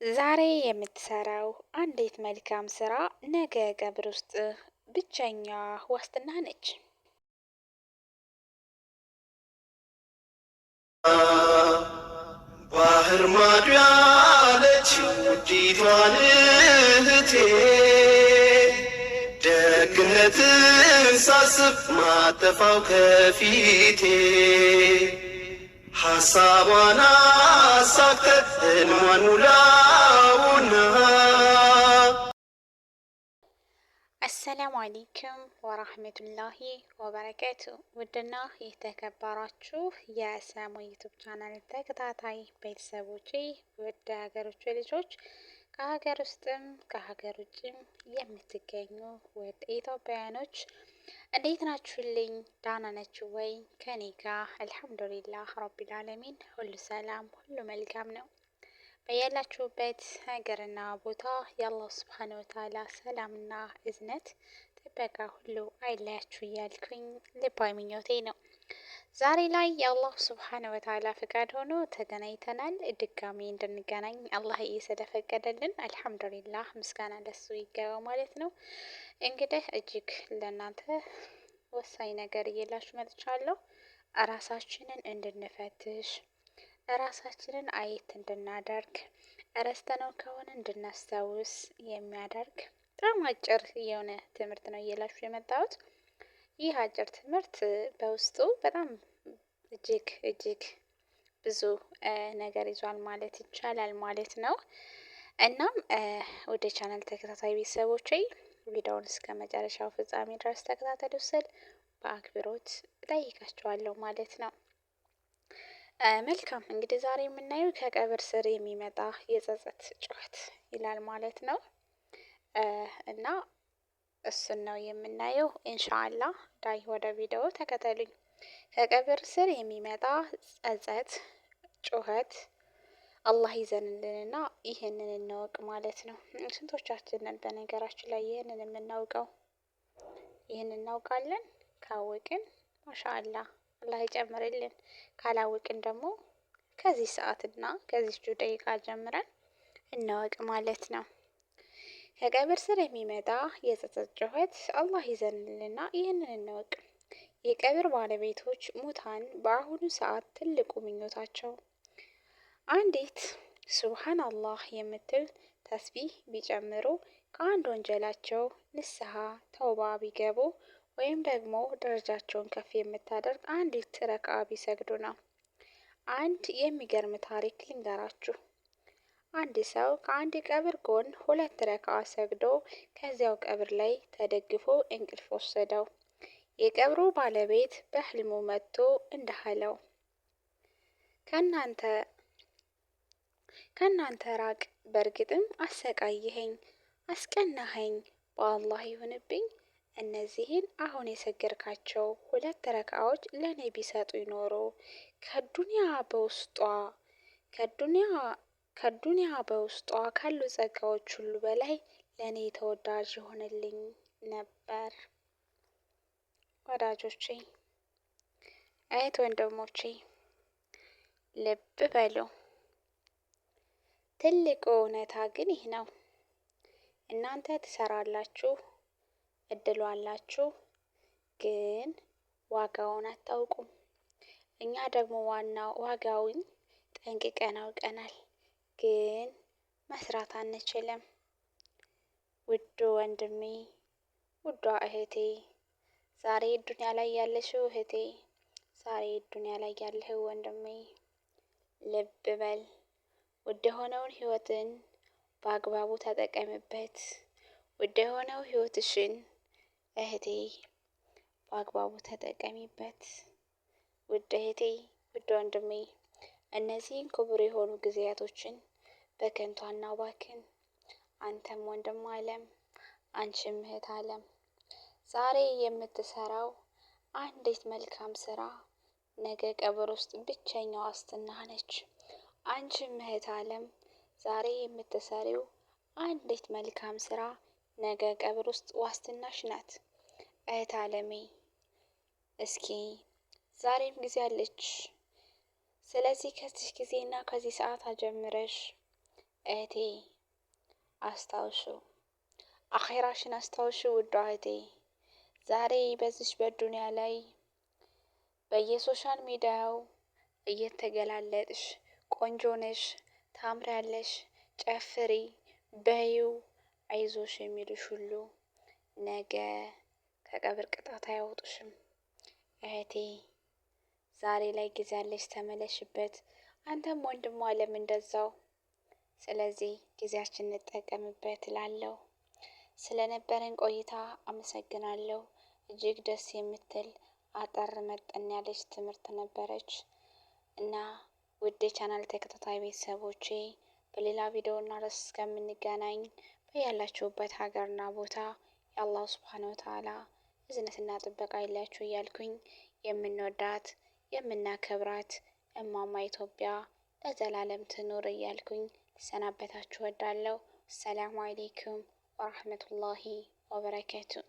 ዛሬ የምትሰራው አንዲት መልካም ስራ ነገ ቀብር ውስጥ ብቸኛ ዋስትና ነች። ባህር ማዶ ያለች ውዲቷን እህቴ ደግነትን ሳስብ ማጠፋው ከፊቴ ሐሳቧን አሳክተህ ሕልሟን ሙላውና። አሰላሙ አለይኩም ወራህመቱላሂ ወበረካቱ። ውድና የተከበራችሁ የሰሙ ዩቱብ ቻናል ተከታታይ ቤተሰቦቼ፣ ውድ ሀገሮች ልጆች፣ ከሀገር ውስጥም ከሀገር ውጭም የምትገኙ ውድ ኢትዮጵያውያኖች እንዴት ናችሁልኝ? ዳና ናችሁ ወይ? ከኔ ጋር አልሐምዱሊላህ ረቢል ዓለሚን ሁሉ ሰላም፣ ሁሉ መልካም ነው። በያላችሁበት ሀገርና ቦታ የአላህ ስብሓን ወተዓላ ሰላምና እዝነት ጥበቃ ሁሉ አይለያችሁ እያልኩኝ ልባዊ ምኞቴ ነው። ዛሬ ላይ የአላህ ስብሓን ወተዓላ ፍቃድ ሆኖ ተገናኝተናል። ድጋሚ እንድንገናኝ አላህ ስለፈቀደልን አልሐምዱሊላህ ምስጋና ለሱ ይገባ ማለት ነው። እንግዲህ እጅግ ለእናንተ ወሳኝ ነገር እየላችሁ መጥቻለሁ። ራሳችንን እንድንፈትሽ፣ ራሳችንን አየት እንድናደርግ፣ ረስተነው ከሆነ እንድናስታውስ የሚያደርግ በጣም አጭር የሆነ ትምህርት ነው እየላችሁ የመጣሁት። ይህ አጭር ትምህርት በውስጡ በጣም እጅግ ብዙ ነገር ይዟል ማለት ይቻላል ማለት ነው። እናም ወደ ቻናል ተከታታይ ቤተሰቦቼ ቪዲዮውን እስከ መጨረሻው ፍጻሜ ድረስ ተከታተሉ ስል በአክብሮት እጠይቃችኋለሁ ማለት ነው። መልካም እንግዲህ ዛሬ የምናየው ከቀብር ስር የሚመጣ የጸጸት ጩኸት ይላል ማለት ነው። እና እሱን ነው የምናየው ኢንሻአላህ። ዳይ ወደ ቪዲዮ ተከተሉኝ። ከቀብር ስር የሚመጣ ጸጸት ጩኸት አላህ ይዘንልንና ይህንን እንወቅ ማለት ነው። ስንቶቻችንን በነገራችን ላይ ይህንን የምናውቀው? ይህንን እናውቃለን? ካወቅን ማሻአላህ አላህ ይጨምርልን። ካላወቅን ደግሞ ከዚህ ሰዓትና ከዚህ ደቂቃ ጀምረን እንወቅ ማለት ነው። ከቀብር ስር የሚመጣ የጸጸት ጩኸት አላህ ይዘንልንና ይህንን እንወቅ። የቀብር ባለቤቶች ሙታን በአሁኑ ሰዓት ትልቁ ምኞታቸው አንዲት ሱብሃን አላህ የምትል ተስቢህ ቢጨምሩ፣ ከአንድ ወንጀላቸው ንስሐ ተውባ ቢገቡ፣ ወይም ደግሞ ደረጃቸውን ከፍ የምታደርግ አንዲት ረክዓ ቢሰግዱ ነው። አንድ የሚገርም ታሪክ ልንገራችሁ። አንድ ሰው ከአንድ ቀብር ጎን 2 ረክዓ ሰግዶ ከዚያው ቀብር ላይ ተደግፎ እንቅልፍ ወሰደው። የቀብሩ ባለቤት በህልሙ መጥቶ እንዳለው ከናንተ ራቅ፣ በእርግጥም አሰቃይኸኝ፣ አስቀናኸኝ፣ በአላህ ይሁንብኝ እነዚህን አሁን የሰገርካቸው 2 ረክዓዎች ለኔ ቢሰጡ ይኖሮ ከዱንያ በውስጧ ካሉ ጸጋዎች ሁሉ በላይ ለኔ ተወዳጅ ይሆንልኝ ነበር። ወዳጆቼ፣ እህት ወንድሞቼ ልብ በሉ። ትልቁ እውነታ ግን ይህ ነው። እናንተ ትሰራላችሁ፣ እድሉ አላችሁ፣ ግን ዋጋውን አታውቁም። እኛ ደግሞ ዋጋውን ጠንቅቀን አውቀናል፣ ግን መስራት አንችልም። ውዱ ወንድሜ፣ ውዷ እህቴ፣ ዛሬ ዱንያ ላይ ያለሽው እህቴ፣ ዛሬ ዱንያ ላይ ያለኸው ወንድሜ ልብ በል። ውድ የሆነውን ህይወትን በአግባቡ ተጠቀምበት። ውድ የሆነው ህይወትሽን እህቴ በአግባቡ ተጠቀሚበት። ውድ እህቴ፣ ውድ ወንድሜ፣ እነዚህን ክቡር የሆኑ ጊዜያቶችን በከንቱ አናባክን። አንተም ወንድም አለም፣ አንቺም እህት አለም፣ ዛሬ የምትሰራው አንዲት መልካም ስራ ነገ ቀብር ውስጥ ብቸኛ ዋስትና ነች። አንቺም እህት አለም፣ ዛሬ የምትሰሪው አንዲት መልካም ስራ ነገ ቀብር ውስጥ ዋስትናሽ ናት። እህት አለሜ፣ እስኪ ዛሬም ጊዜ አለች። ስለዚህ ከዚህ ጊዜና ከዚህ ሰዓት ጀምረሽ እህቴ አስታውሹ፣ አኼራሽን አስታውሹ ውዷ እህቴ። ዛሬ በዚች በዱንያ ላይ በየሶሻል ሚዲያው እየተገላለጥሽ ቆንጆ ነሽ፣ ታምሪያለሽ፣ ጨፍሪ፣ በይው፣ አይዞሽ የሚሉሽ ሁሉ ነገ ከቀብር ቅጣት አያወጡሽም። እህቴ ዛሬ ላይ ጊዜ ያለሽ ተመለሽበት። አንተም ወንድሟ አለም እንደዛው። ስለዚህ ጊዜያችን እንጠቀምበት እላለሁ። ስለነበረን ቆይታ አመሰግናለሁ። እጅግ ደስ የምትል አጠር መጠን ያለች ትምህርት ነበረች እና ውድ የቻናል ተከታታይ ቤተሰቦቼ በሌላ ቪዲዮ እና ርዕስ እስከምንገናኝ በያላችሁበት ሀገርና ቦታ የአላህ ሱብሓነሁ ወተዓላ እዝነትና ጥበቃ ይለያችሁ እያልኩኝ የምንወዳት የምናከብራት እማማ ኢትዮጵያ ለዘላለም ትኑር እያልኩኝ ልሰናበታችሁ እወዳለሁ። ሰላሙ አሌይኩም ወራህመቱላሂ ወበረካቱ።